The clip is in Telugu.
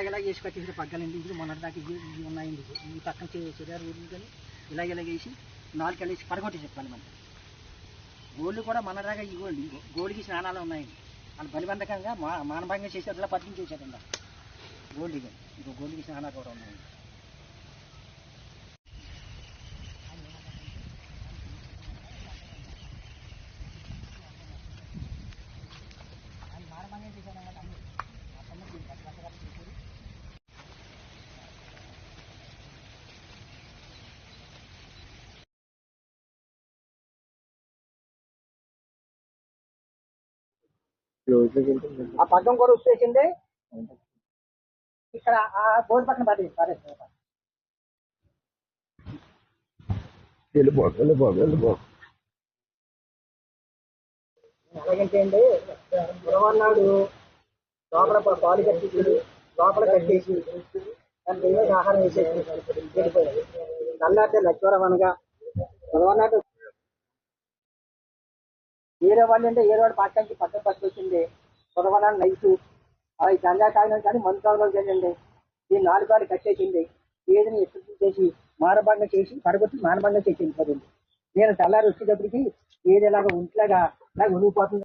ఇలాగ చేసి కట్టేసిన పగ్గాలండి. ఇది మొన్నటి దాకా ఇవి ఉన్నాయండి. ఈ పక్కన చెరియారు ఊళ్ళు కానీ ఇలాగ వేసి 4 కలిసి పడగొట్టి చెప్పాలి. మన గోళ్ళు కూడా మొన్నటిదాకా ఇవ్వండి. గోడికి స్నానాలు ఉన్నాయండి. వాళ్ళు బలిబంధకంగా మానభంగం చేసేట్లా బతికించేసారండి గోల్డ్. ఇక ఇంకో గోల్డ్కి స్నానాలు కూడా ఉన్నాయండి. మానభంగం చేశారు ఆ పగ్గం కూడా వచ్చేసింది. ఇక్కడ ఆ బోర్డు పక్కన పారేస్తారు. అలాగంటే అండి గురవన్నాడు లోపల పాలు కట్టేసి లోపల కట్టేసి దాని దైవ ఆహారం వేసేసి వెళ్ళిపోయాడు. నల్లాటే లక్ష్మరం అనగా గురవన్నాడు వేరే వాళ్ళు అంటే ఏదో వాడు పక్కకి పక్కన పట్టుకొచ్చింది. గురవన్నాడు నైటు అవి గంజా తాగిన కానీ మందు తాగడం జరిగింది. ఈ 4 కాళ్ళు కట్టేసింది. ఏదిని ఎత్తు చేసి మానభంగం చేసి పడగొట్టి మానభంగం చేసి వెళ్ళిపోతుంది. నేను తెల్లారి వచ్చేటప్పటికి ఏది ఇలాగ ఒంట్లాగా నాకు ఉనిగిపోతుంది.